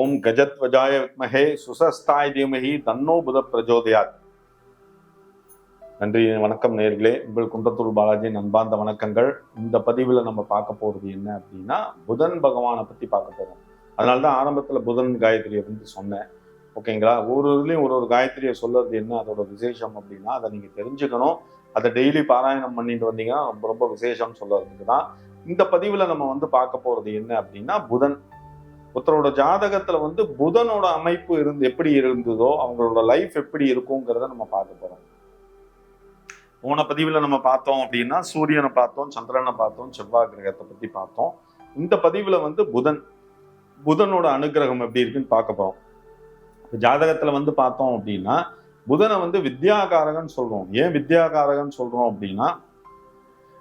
ஓம் கஜத்வஜாய வித்மஹே சுசஸ்தாய தீமஹி தன்னோ புத பிரஜோதயாத். நன்றி, வணக்கம் நேயர்களே. உங்கள் குன்றத்தூர் பாலாஜி அன்பார்ந்த வணக்கங்கள். இந்த பதிவில் நம்ம பார்க்க போகிறது என்ன அப்படின்னா, புதன் பகவானை பற்றி பார்க்க போகிறோம். அதனால தான் ஆரம்பத்தில் புதன் காயத்ரியை வந்து சொன்னேன். ஓகேங்களா? ஒரு இதுலேயும் ஒரு காயத்ரியை சொல்றது என்ன அதோட விசேஷம் அப்படின்னா, அதை நீங்கள் தெரிஞ்சுக்கணும். அதை டெய்லி பாராயணம் பண்ணிட்டு வந்தீங்கன்னா ரொம்ப ரொம்ப விசேஷம் சொல்றதுக்கு தான் இந்த பதிவில் நம்ம வந்து பார்க்க போகிறது என்ன அப்படின்னா, புதன். ஒருத்தரோட ஜாதகத்துல வந்து புதனோட அமைப்பு எப்படி இருந்ததோ அவங்களோட லைஃப் எப்படி இருக்குங்கிறத நம்ம பார்க்க போறோம். போன பதிவுல நம்ம பார்த்தோம் அப்படின்னா சூரியனை பார்த்தோம், சந்திரனை பார்த்தோம், செவ்வாய் கிரகத்தை பத்தி பார்த்தோம். இந்த பதிவுல வந்து புதனோட அனுகிரகம் எப்படி இருக்குன்னு பார்க்க போறோம். ஜாதகத்துல வந்து பார்த்தோம் அப்படின்னா புதனை வந்து வித்யாகாரகன் சொல்றோம். ஏன் வித்யாகாரகன் சொல்றோம் அப்படின்னா,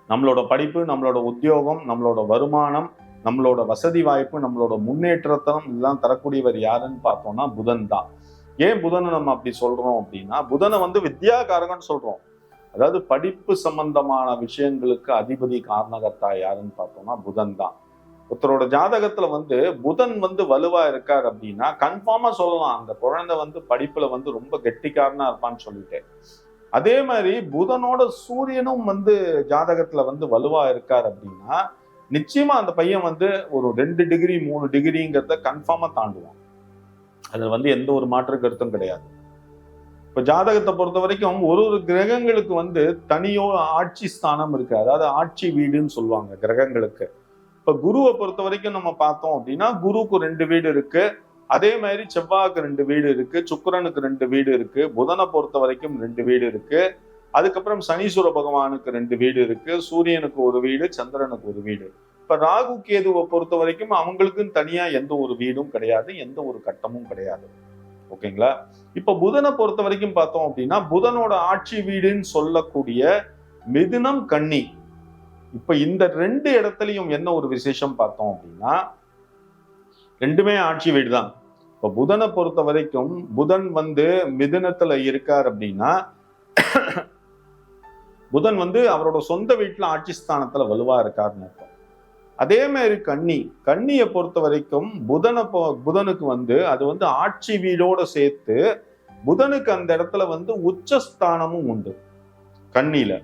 நம்மளோட படிப்பு, நம்மளோட உத்தியோகம், நம்மளோட வருமானம், நம்மளோட வசதி வாய்ப்பு, நம்மளோட முன்னேற்றத்தனம் இதெல்லாம் தரக்கூடியவர் யாருன்னு பார்த்தோம்னா புதன் தான். ஏன் புதனை நம்ம அப்படி சொல்றோம் அப்படின்னா, புதனை வந்து வித்யாகாரகன் சொல்றோம். அதாவது படிப்பு சம்பந்தமான விஷயங்களுக்கு அதிபதி காரணகர்த்தா யாருன்னு பார்த்தோம்னா புதன் தான். ஒருத்தரோட ஜாதகத்துல வந்து புதன் வந்து வலுவா இருக்கார் அப்படின்னா கன்ஃபார்மா சொல்லலாம் அந்த குழந்தை வந்து படிப்புல வந்து ரொம்ப கெட்டிக்காரனா இருப்பான்னு சொல்லிட்டு. அதே மாதிரி புதனோட சூரியனும் வந்து ஜாதகத்துல வந்து வலுவா இருக்கார் அப்படின்னா நிச்சயமா அந்த பையன் வந்து ஒரு 2 டிகிரி 3 டிகிரிங்கிறத கன்ஃபார்மா தாண்டுவான். அதுல வந்து எந்த ஒரு மாற்று கருத்தும் கிடையாது. இப்ப ஜாதகத்தை பொறுத்த வரைக்கும் ஒரு கிரகங்களுக்கு வந்து தனியோ ஆட்சி ஸ்தானம் இருக்கு. அதாவது ஆட்சி வீடுன்னு சொல்லுவாங்க கிரகங்களுக்கு. இப்ப குருவை பொறுத்த வரைக்கும் நம்ம பார்த்தோம் அப்படின்னா குருவுக்கு 2 வீடு இருக்கு. அதே மாதிரி செவ்வாய்க்கு 2 வீடு இருக்கு, சுக்கிரனுக்கு 2 வீடு இருக்கு, புதனை பொறுத்த வரைக்கும் 2 வீடு இருக்கு. அதுக்கப்புறம் சனீஸ்வர பகவானுக்கு 2 வீடு இருக்கு, சூரியனுக்கு 1 வீடு, சந்திரனுக்கு 1 வீடு. இப்ப ராகு கேதுவை பொறுத்த வரைக்கும் அவங்களுக்குன்னு தனியா எந்த ஒரு வீடும் கிடையாது, எந்த ஒரு கட்டமும் கிடையாது. ஓகேங்களா? இப்ப புதனை பொறுத்த வரைக்கும் பார்த்தோம் அப்படின்னா புதனோட ஆட்சி வீடுன்னு சொல்லக்கூடிய மிதுனம், கன்னி. இப்ப இந்த 2 இடத்துலயும் என்ன ஒரு விசேஷம் பார்த்தோம் அப்படின்னா, ரெண்டுமே ஆட்சி வீடு தான். இப்ப புதனை பொறுத்த வரைக்கும் புதன் வந்து மிதுனத்துல இருக்கார் அப்படின்னா புதன் வந்து அவரோட சொந்த வீட்டுல ஆட்சி ஸ்தானத்துல வலுவா இருக்காருன்னு அர்த்தம். அதே மாதிரி கன்னியை பொறுத்த வரைக்கும் புதனுக்கு வந்து அது வந்து ஆட்சி வீடோட சேர்த்து புதனுக்கு அந்த இடத்துல வந்து உச்சஸ்தானமும் உண்டு கன்னியில.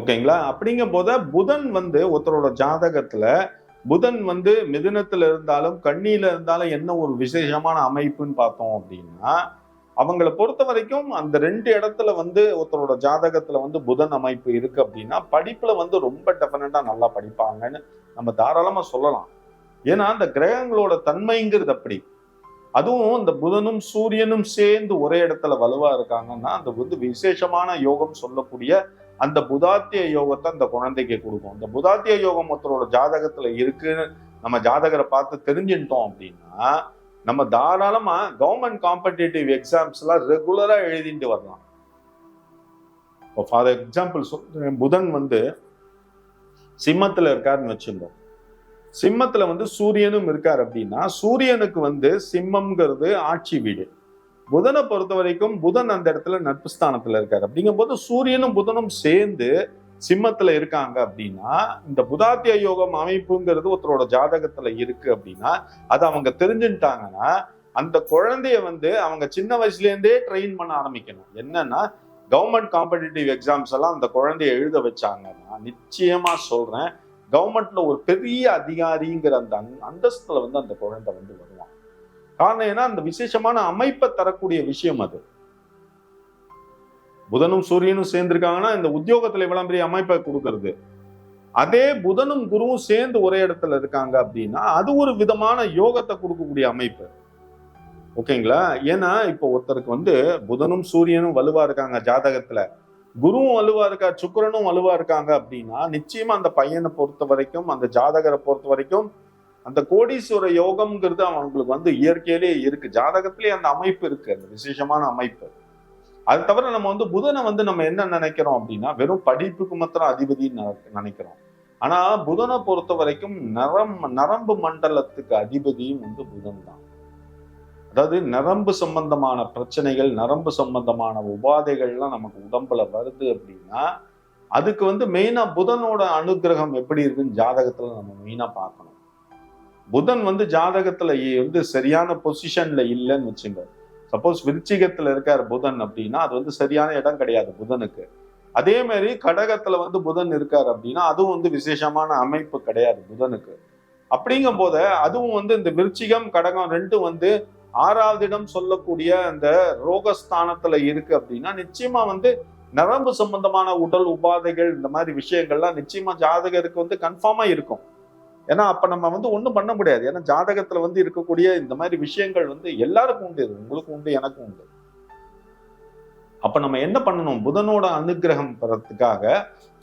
ஓகேங்களா? அப்படிங்கும் போத புதன் வந்து ஒருத்தரோட ஜாதகத்துல புதன் வந்து மிதுனத்துல இருந்தாலும் கன்னியில இருந்தாலும் என்ன ஒரு விசேஷமான அமைப்புன்னு பார்த்தோம் அப்படின்னா, அவங்களை பொறுத்த வரைக்கும் அந்த 2 இடத்துல வந்து ஒருத்தரோட ஜாதகத்துல வந்து புதன் அமைப்பு இருக்கு அப்படின்னா படிப்புல வந்து ரொம்ப டெஃபினட்டா நல்லா படிப்பாங்கன்னு நம்ம தாராளமா சொல்லலாம். ஏன்னா அந்த கிரகங்களோட தன்மைங்கிறது அப்படி. அதுவும் இந்த புதனும் சூரியனும் சேர்ந்து ஒரே இடத்துல வலுவா இருக்காங்கன்னா அந்த வந்து விசேஷமான யோகம் சொல்லக்கூடிய அந்த புதாத்திய யோகத்தை அந்த குழந்தைக்கு கொடுக்கும். அந்த புதாத்திய யோகம் ஒருத்தரோட ஜாதகத்துல இருக்குன்னு நம்ம ஜாதகரை பார்த்து தெரிஞ்சுட்டோம் அப்படின்னா நம்ம தாராளமா கவர்மெண்ட் காம்படிட்டிவ் எக்ஸாம்ஸ் எல்லாம் ரெகுலரா எழுதிட்டு வரலாம். ஃபார் எக்ஸாம்பிள் புதன் வந்து சிம்மத்துல இருக்காருன்னு வச்சுருந்தோம். சிம்மத்துல வந்து சூரியனும் இருக்கார் அப்படின்னா சூரியனுக்கு வந்து சிம்மம்ங்கிறது ஆட்சி வீடு. புதனை பொறுத்த வரைக்கும் புதன் அந்த இடத்துல நட்பு ஸ்தானத்துல இருக்காரு. அப்படிங்கும் போது சூரியனும் புதனும் சேர்ந்து சிம்மத்துல இருக்காங்க அப்படின்னா இந்த புதாத்திய யோகம் அமைப்புங்கிறது ஒருத்தரோட ஜாதகத்துல இருக்கு அப்படின்னா அது அவங்க தெரிஞ்சுட்டாங்கன்னா அந்த குழந்தைய வந்து அவங்க சின்ன வயசுல இருந்தே ட்ரெயின் பண்ண ஆரம்பிக்கணும். என்னன்னா கவர்மெண்ட் காம்படிட்டிவ் எக்ஸாம்ஸ் எல்லாம் அந்த குழந்தைய எழுத வச்சாங்கன்னா நிச்சயமா சொல்றேன் கவர்மெண்ட்ல ஒரு பெரிய அதிகாரிங்கிற அந்த அந்தஸ்துல வந்து அந்த குழந்தை வந்து வருவான். காரணம் ஏன்னா அந்த விசேஷமான அமைப்பை தரக்கூடிய விஷயம் அது. புதனும் சூரியனும் சேர்ந்திருக்காங்கன்னா இந்த உத்தியோகத்துல இவ்வளவு பெரிய அமைப்பை கொடுக்கறது. அதே புதனும் குருவும் சேர்ந்து ஒரே இடத்துல இருக்காங்க அப்படின்னா அது ஒரு விதமான யோகத்தை கொடுக்கக்கூடிய அமைப்பு. ஓகேங்களா? ஏன்னா இப்போ ஒருத்தருக்கு வந்து புதனும் சூரியனும் வலுவா இருக்காங்க ஜாதகத்துல, குருவும் வலுவா இருக்கா, சுக்கிரனும் வலுவா இருக்காங்க அப்படின்னா நிச்சயமா அந்த பையனை பொறுத்த வரைக்கும் அந்த ஜாதகரை பொறுத்த வரைக்கும் அந்த கோடீஸ்வர யோகம்ங்கிறது அவங்களுக்கு வந்து இயற்கையிலே இருக்கு. ஜாதகத்திலே அந்த அமைப்பு இருக்கு, அந்த விசேஷமான அமைப்பு. அது தவிர நம்ம வந்து புதனை வந்து நம்ம என்ன நினைக்கிறோம் அப்படின்னா வெறும் படிப்புக்கு மாத்திரம் அதிபதினு நினைக்கிறோம். ஆனா புதனை பொறுத்த வரைக்கும் நரம்பு மண்டலத்துக்கு அதிபதியும் வந்து புதன் தான். அதாவது நரம்பு சம்பந்தமான பிரச்சனைகள், நரம்பு சம்பந்தமான உபாதைகள்லாம் நமக்கு உடம்புல வருது அப்படின்னா அதுக்கு வந்து மெயினா புதனோட அனுகிரகம் எப்படி இருக்குன்னு ஜாதகத்துல நம்ம மெயினா பார்க்கணும். புதன் வந்து ஜாதகத்துல வந்து சரியான பொசிஷன்ல இல்லைன்னு வச்சுங்க. சப்போஸ் விருச்சிகத்துல இருக்காரு புதன் அப்படின்னா அது வந்து சரியான இடம் கிடையாது புதனுக்கு. அதே மாதிரி கடகத்துல வந்து புதன் இருக்காரு அப்படின்னா அதுவும் வந்து விசேஷமான அமைப்பு கிடையாது புதனுக்கு. அப்படிங்கும் போது அதுவும் வந்து இந்த விருச்சிகம் கடகம் ரெண்டும் வந்து 6வது இடம் சொல்லக்கூடிய அந்த ரோகஸ்தானத்துல இருக்கு அப்படின்னா நிச்சயமா வந்து நரம்பு சம்பந்தமான உடல் உபாதைகள் இந்த மாதிரி விஷயங்கள்லாம் நிச்சயமா ஜாதகருக்கு வந்து கன்ஃபார்மா இருக்கும். ஏன்னா அப்ப நம்ம வந்து ஒண்ணும் பண்ண முடியாது. ஏன்னா ஜாதகத்துல வந்து இருக்கக்கூடிய இந்த மாதிரி விஷயங்கள் வந்து எல்லாருக்கும் உண்டு. உங்களுக்கும் உண்டு, எனக்கும் உண்டு. அப்ப நம்ம என்ன பண்ணணும்? புதனோட அனுகிரகம் பெறத்துக்காக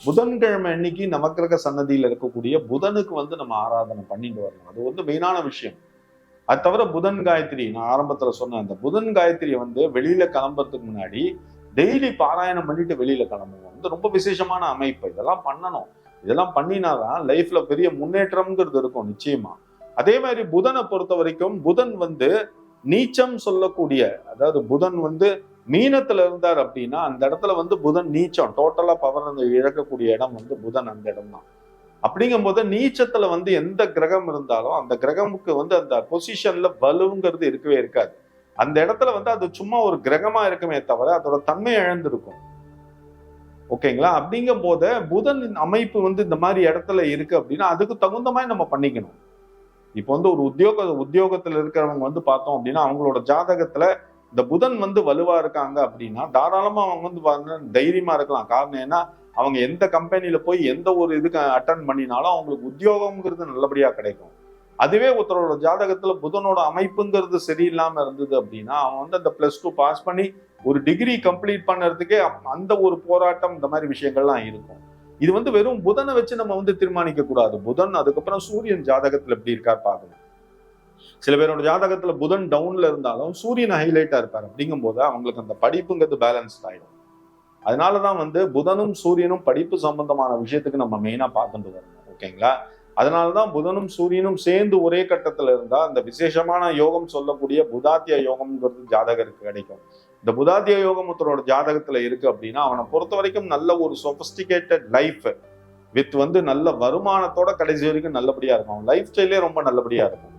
புதன்கிழமை அன்னைக்கு நவக்கிரக சன்னதியில இருக்கக்கூடிய புதனுக்கு வந்து நம்ம ஆராதனை பண்ணிட்டு வரணும். அது வந்து மெயினான விஷயம். அது தவிர புதன் காயத்ரி, நான் ஆரம்பத்துல சொன்ன அந்த புதன் காயத்ரியை வந்து வெளியில கிளம்புறதுக்கு முன்னாடி டெய்லி பாராயணம் பண்ணிட்டு வெளியில கிளம்புவோம். வந்து ரொம்ப விசேஷமான அமைப்பு. இதெல்லாம் பண்ணணும். இதெல்லாம் பண்ணினாதான் லைஃப்ல பெரிய முன்னேற்றம்ங்கிறது இருக்கும் நிச்சயமா. அதே மாதிரி புதனை பொறுத்த வரைக்கும் புதன் வந்து நீச்சம் சொல்லக்கூடிய, அதாவது புதன் வந்து மீனத்துல இருந்தார் அப்படின்னா அந்த இடத்துல வந்து புதன் நீச்சம், டோட்டலா பவர் இழக்கக்கூடிய இடம் வந்து புதன் அந்த இடம் தான். அப்படிங்கும் போது நீச்சத்துல வந்து எந்த கிரகம் இருந்தாலும் அந்த கிரகமுக்கு வந்து அந்த பொசிஷன்ல வலுங்கிறது இருக்கவே இருக்காது. அந்த இடத்துல வந்து அது சும்மா ஒரு கிரகமா இருக்குமே தவிர அதோட தன்மை இழந்திருக்கும். ஓகேங்களா? அப்படிங்கும் போது புதன் அமைப்பு வந்து இந்த மாதிரி இடத்துல இருக்கு அப்படின்னா அதுக்கு தகுந்த மாதிரி நம்ம பண்ணிக்கணும். இப்போ வந்து ஒரு உத்தியோகத்துல இருக்கிறவங்க வந்து பார்த்தோம் அப்படின்னா அவங்களோட ஜாதகத்துல இந்த புதன் வந்து வலுவா இருக்காங்க அப்படின்னா தாராளமா அவங்க வந்து தைரியமா இருக்கலாம். காரணம் ஏன்னா அவங்க எந்த கம்பெனில போய் எந்த ஒரு இதுக்கு அட்டன் பண்ணினாலும் அவங்களுக்கு உத்தியோகம்ங்கிறது நல்லபடியா கிடைக்கும். அதுவே ஒருத்தரோட ஜாதகத்துல புதனோட அமைப்புங்கிறது சரியில்லாம இருந்தது அப்படின்னா அவன் வந்து அந்த +2 பாஸ் பண்ணி ஒரு டிகிரி கம்ப்ளீட் பண்ணுறதுக்கே அந்த ஒரு போராட்டம் இந்த மாதிரி விஷயங்கள்லாம் இருக்கும். இது வந்து வெறும் புதனை வச்சு நம்ம வந்து தீர்மானிக்க கூடாது. புதன் அதுக்கப்புறம் சூரியன் ஜாதகத்துல எப்படி இருக்கார் பார்க்கணும். சில பேரோட ஜாதகத்துல புதன் டவுன்ல இருந்தாலும் சூரியன் ஹைலைட்டா இருப்பார். அப்படிங்கும் போது அவங்களுக்கு அந்த படிப்புங்கிறது பேலன்ஸ்ட் ஆயிடும். அதனாலதான் வந்து புதனும் சூரியனும் படிப்பு சம்பந்தமான விஷயத்துக்கு நம்ம மெயினா பார்த்துட்டு வரணும். ஓகேங்களா? அதனாலதான் புதனும் சூரியனும் சேர்ந்து ஒரே கட்டத்துல இருந்தா அந்த விசேஷமான யோகம் சொல்லக்கூடிய புதாத்திய யோகம்ங்கிறது ஜாதகருக்கு கிடைக்கும். இந்த புதாத்திய யோகம் ஒருத்தரோட ஜாதகத்துல இருக்கு அப்படின்னா அவனை பொறுத்த வரைக்கும் நல்ல ஒரு சொபிஸ்டிகேட்டட் லைஃப் வித் வந்து நல்ல வருமானத்தோட கடைசி வரைக்கும் நல்லபடியா இருக்கும். அவன் லைஃப் ஸ்டைலே ரொம்ப நல்லபடியா இருக்கும்.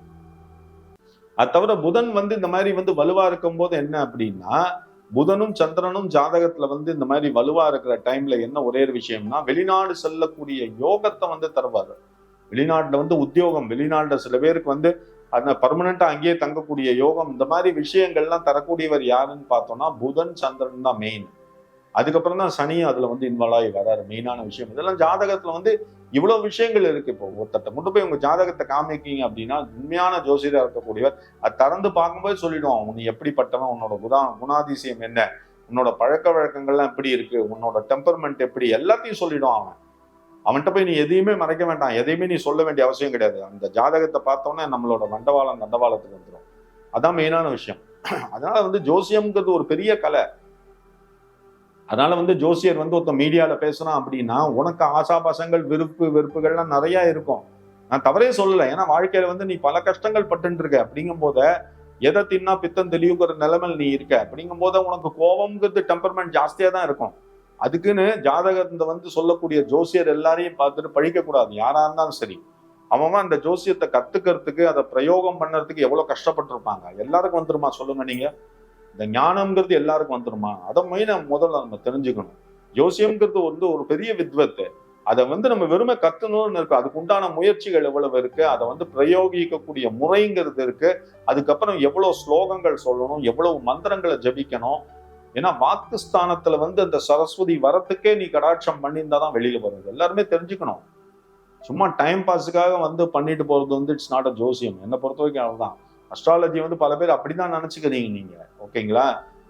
அது தவிர புதன் வந்து இந்த மாதிரி வந்து வலுவா இருக்கும் போது என்ன அப்படின்னா புதனும் சந்திரனும் ஜாதகத்துல வந்து இந்த மாதிரி வலுவா இருக்கிற டைம்ல என்ன ஒரே ஒரு விஷயம்னா வெளிநாடு செல்லக்கூடிய யோகத்தை வந்து தருவாரு. வெளிநாட்டுல வந்து உத்தியோகம், வெளிநாட்டுல சில பேருக்கு வந்து அந்த பர்மனண்டா அங்கேயே தங்கக்கூடிய யோகம், இந்த மாதிரி விஷயங்கள்லாம் தரக்கூடியவர் யாருன்னு பார்த்தோம்னா புதன் சந்திரன் தான் மெயின். அதுக்கப்புறம் தான் சனியும் அதுல வந்து இன்வால்வ் ஆகி வராரு. மெயினான விஷயம் இதெல்லாம் ஜாதகத்துல வந்து இவ்வளவு விஷயங்கள் இருக்கு. இப்போ ஒருத்தட்ட கொண்டு போய் உங்க ஜாதகத்தை காமிக்கீங்க அப்படின்னா உண்மையான ஜோசியரா இருக்கக்கூடியவர் அது திறந்து பார்க்கும்போது சொல்லிடுவான் நீ எப்படிப்பட்டவன், உன்னோட குணாதிசயம் என்ன, உன்னோட பழக்க வழக்கங்கள்லாம் எப்படி இருக்கு, உன்னோட டெம்பர்மெண்ட் எப்படி, எல்லாத்தையும் சொல்லிடுவான் அவன்கிட்ட போய் நீ எதையுமே மறைக்க வேண்டாம், எதையுமே நீ சொல்ல வேண்டிய அவசியம் கிடையாது. அந்த ஜாதகத்தை பார்த்தோன்னே நம்மளோட தண்டவாளத்துக்கு வந்துடும். அதான் மெயினான விஷயம். அதனால வந்து ஜோசியம்ங்கிறது ஒரு பெரிய கலை. அதனால வந்து ஜோசியர் வந்து ஒருத்தன் மீடியால பேசுறான் அப்படின்னா உனக்கு ஆசாபாசங்கள் வெறுப்புகள்லாம் நிறைய இருக்கும். நான் தவறே சொல்லலை. ஏன்னா வாழ்க்கையில வந்து நீ பல கஷ்டங்கள் பட்டு இருக்க. அப்படிங்கும் போத எதை தின்னா பித்தம் தெளிவுங்கிற நிலைமையில் நீ இருக்க. அப்படிங்கும் போது உனக்கு கோபம்ங்கிறது டெம்பர்மெண்ட் ஜாஸ்தியா தான் இருக்கும். அதுக்குன்னு ஜாதகத்தை வந்து சொல்லக்கூடிய ஜோசியர் எல்லாரையும் பார்த்துட்டு பழிக்க கூடாது. யாரா இருந்தாலும் சரி அவன் அந்த ஜோசியத்தை கத்துக்கிறதுக்கு அதை பிரயோகம் பண்ணறதுக்கு எவ்வளவு கஷ்டப்பட்டிருப்பாங்க. எல்லாருக்கும் வந்துருமா சொல்லுங்க நீங்க? இந்த ஞானம்ங்கிறது எல்லாருக்கும் வந்துருமா? அதை மெயினா முதல்ல நம்ம தெரிஞ்சுக்கணும். ஜோசியம்ங்கிறது வந்து ஒரு பெரிய வித்வத்து. அதை வந்து நம்ம வெறுமை கத்துணும்னு இருக்கு. அதுக்கு உண்டான முயற்சிகள் எவ்வளவு இருக்கு, அதை வந்து பிரயோகிக்கக்கூடிய முறைங்கிறது இருக்கு. அதுக்கப்புறம் எவ்வளவு ஸ்லோகங்கள் சொல்லணும், எவ்வளவு மந்திரங்களை ஜபிக்கணும். ஏன்னா வாக்குஸ்தானத்துல வந்து அந்த சரஸ்வதி வரத்துக்கே நீ கடாட்சம் பண்ணியிருந்தாதான் வெளியில வருது. எல்லாருமே தெரிஞ்சுக்கணும். சும்மா டைம் பாஸுக்காக வந்து பண்ணிட்டு போறது வந்து இட்ஸ் நாட் அ ஜோசியம். என்னை பொறுத்த வரைக்கும் அவ்வளவுதான். அஸ்ட்ராலஜி வந்து பல பேர் அப்படிதான் நினைச்சுக்கிறீங்க நீங்க. ஓகேங்களா?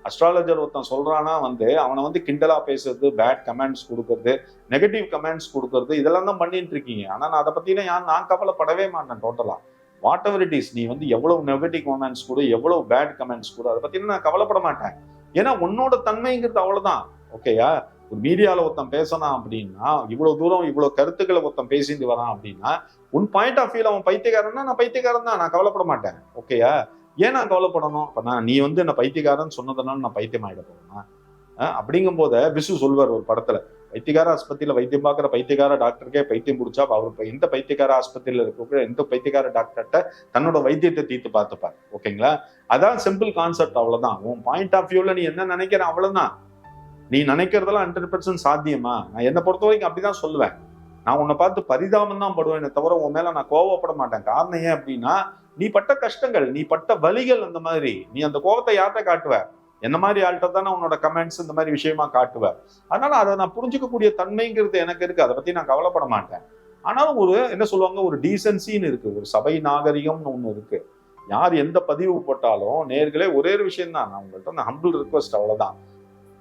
அஸ்ட்ராலஜர் ஒருத்தன் சொல்றானா வந்து அவனை வந்து கிண்டலா பேசுறது, பேட் கமெண்ட்ஸ் கொடுக்கறது, நெகட்டிவ் கமெண்ட்ஸ் கொடுக்கறது, இதெல்லாம் தான் பண்ணிட்டு இருக்கீங்க. ஆனா நான் அதை பத்தினா நான் கவலைப்படவே மாட்டேன். டோட்டலா வாட் எவர் இட் இஸ், நீ வந்து எவ்வளவு நெகட்டிவ் கமெண்ட்ஸ் கூட எவ்வளவு பேட் கமெண்ட்ஸ் கூட அதை பத்தினா நான் கவலைப்பட மாட்டேன். ஏன்னா உன்னோட தன்மைங்கிறது அவ்வளவுதான். ஓகேயா? ஒரு மீடியால ஒருத்தன் பேசணும் அப்படின்னா இவ்வளவு தூரம் இவ்வளவு கருத்துக்களை ஒருத்தன் பேசிட்டு வரான் அப்படின்னா உன் பாயிண்ட் ஆஃப் வியூல அவன் பைத்தியக்காரன்னா நான் பைத்தியக்காரன் தான், நான் கவலைப்பட மாட்டேன். ஓகேயா? ஏன் நான் கவலைப்படணும்? இப்ப நீ வந்து என்ன பைத்தியக்காரன் சொன்னதுனால நான் பைத்தியம் ஆயிட போறேன்னா? அப்படிங்கும் போத விசு சொல்வார் ஒரு படத்துல, பைத்தியக்கார ஆஸ்பத்திரியில வைத்தியம் பார்க்குற பைத்தியக்கார டாக்டருக்கே பைத்தியம் பிடிச்சா அவர் இப்போ எந்த பைத்தியக்கார ஆஸ்பத்திரியில இருக்கிற எந்த பைத்தியக்கார டாக்டர்கிட்ட தன்னோட வைத்தியத்தை தீர்த்து பார்த்துப்பார். ஓகேங்களா? அதான் சிம்பிள் கான்செப்ட். அவ்வளவுதான். உன் பாயிண்ட் ஆஃப் வியூல நீ என்ன நினைக்கிற அவ்வளவுதான். நீ நினைக்கிறதெல்லாம் 100% சாத்தியமா? நான் என்னை பொறுத்த வரைக்கும் அப்படிதான் சொல்லுவேன். நான் உன்னை பார்த்து பரிதாபம் தான் படுவேன் தவிர உன் மேல நான் கோவப்பட மாட்டேன். காரணம் ஏன் அப்படின்னா, நீ பட்ட கஷ்டங்கள், நீ பட்ட வலிகள், அந்த மாதிரி நீ அந்த கோவத்தை யார்கிட்ட காட்டுவ? என்ன மாதிரி ஆள்கிட்ட தானே உன்னோட கமெண்ட்ஸ் இந்த மாதிரி விஷயமா காட்டுவ. அதனால அதை நான் புரிஞ்சுக்கக்கூடிய தன்மைங்கிறது எனக்கு இருக்கு. அதை பத்தி நான் கவலைப்பட மாட்டேன். ஆனாலும் ஒரு என்ன சொல்லுவாங்க, ஒரு டீசன்சின்னு இருக்கு, ஒரு சபை நாகரிகம்னு ஒண்ணு இருக்கு. யார் எந்த பதிவு போட்டாலும் நேர்களே ஒரே ஒரு விஷயம் தான், நான் உங்கள்கிட்ட அந்த ஹம்பிள் ரிக்வஸ்ட், அவ்வளவுதான்.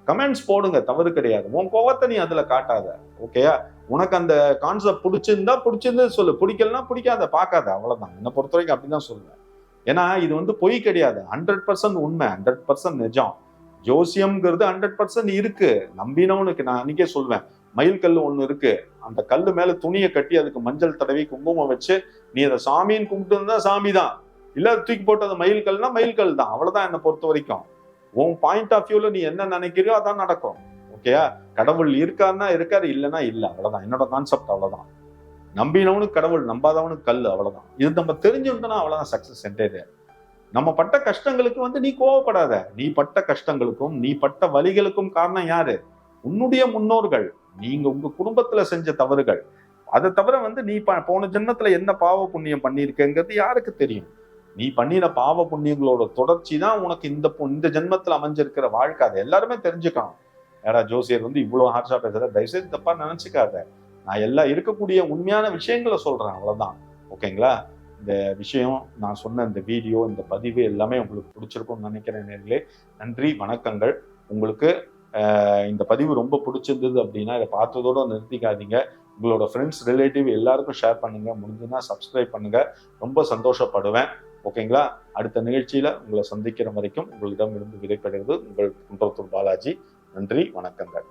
கமெண்ட்ஸ் போடுங்க, தவறு கிடையாது. உன் கோவத்தை நீ அதுல காட்டாத. ஓகேயா? உனக்கு அந்த கான்செப்ட் பிடிச்சிருந்து சொல்லு, பிடிக்கலன்னா பிடிக்காத, பார்க்காத, அவ்வளவுதான். என்னை பொறுத்த வரைக்கும் அப்படிதான் சொல்லுவேன். ஏன்னா இது பொய் கிடையாது. 100% உண்மை, 100% நிஜம். ஜோசியம்ங்கிறது 100% இருக்கு. நம்பினவனுக்கு நான் அன்னைக்கே சொல்வேன், மயில் கல் ஒண்ணு இருக்கு. அந்த கல்லு மேல துணியை கட்டி அதுக்கு மஞ்சள் தடவி குங்குமம் வச்சு நீ அதை சாமின்னு கும்பிட்டு இருந்தா சாமி தான். இல்ல தூக்கி போட்டு அந்த மயில் கல்னா மயில் கல் தான். அவ்வளவுதான் என்னை பொறுத்த வரைக்கும். உன் பாயிண்ட் ஆஃப் வியூல நீ என்ன நினைக்கிறியோ அதான் நடக்கும். ஓகேயா? கடவுள் இருக்காருன்னா இருக்காரு, இல்லைன்னா இல்ல, அவ்வளவுதான். என்னோட கான்செப்ட் அவ்வளவுதான். நம்பினவனுக்கு கடவுள், நம்பாதவனுக்கு கல், அவ்வளவுதான். இது நம்ம தெரிஞ்சுட்டோம்னா அவ்வளவுதான் சக்சஸ் சென்டர். நம்ம பட்ட கஷ்டங்களுக்கு நீ கோவப்படாத. நீ பட்ட கஷ்டங்களுக்கும் நீ பட்ட வலிகளுக்கும் காரணம் யாரு? உன்னுடைய முன்னோர்கள். நீங்க உங்க குடும்பத்துல செஞ்ச தவறுகள். அதை தவிர நீ போன ஜென்மத்துல என்ன பாவ புண்ணியம் பண்ணியிருக்கங்கிறது யாருக்கு தெரியும்? நீ பண்ணின பாவ புண்ணியங்களோட தொடர்ச்சி தான் உனக்கு இந்த ஜென்மத்துல அமைஞ்சிருக்கிற வாழ்க்கை. அதை எல்லாருமே தெரிஞ்சுக்கணும். யாரா ஜோசியர் இவ்வளவு ஹார்ஷா பேசுற, தயவுசெய்து தப்பா நினைச்சுக்காத. நான் எல்லாம் இருக்கக்கூடிய உண்மையான விஷயங்களை சொல்றேன், அவ்வளவுதான். ஓகேங்களா? இந்த விஷயம், நான் சொன்ன இந்த வீடியோ, இந்த பதிவு எல்லாமே உங்களுக்கு பிடிச்சிருக்கும்னு நினைக்கிறேன் நேர்களே. நன்றி, வணக்கங்கள். உங்களுக்கு இந்த பதிவு ரொம்ப பிடிச்சிருந்தது அப்படின்னா இதை பார்த்ததோட நிறுத்திக்காதீங்க. உங்களோட ஃப்ரெண்ட்ஸ், ரிலேட்டிவ் எல்லாருக்கும் ஷேர் பண்ணுங்க. முடிஞ்சுன்னா சப்ஸ்கிரைப் பண்ணுங்க. ரொம்ப சந்தோஷப்படுவேன். ஓகேங்களா? அடுத்த நிகழ்ச்சியில உங்களை சந்திக்கிற வரைக்கும் உங்களிடம் இருந்து விடைபெறுவது உங்கள் குன்றத்தூர் பாலாஜி. நன்றி, வணக்கங்கள்.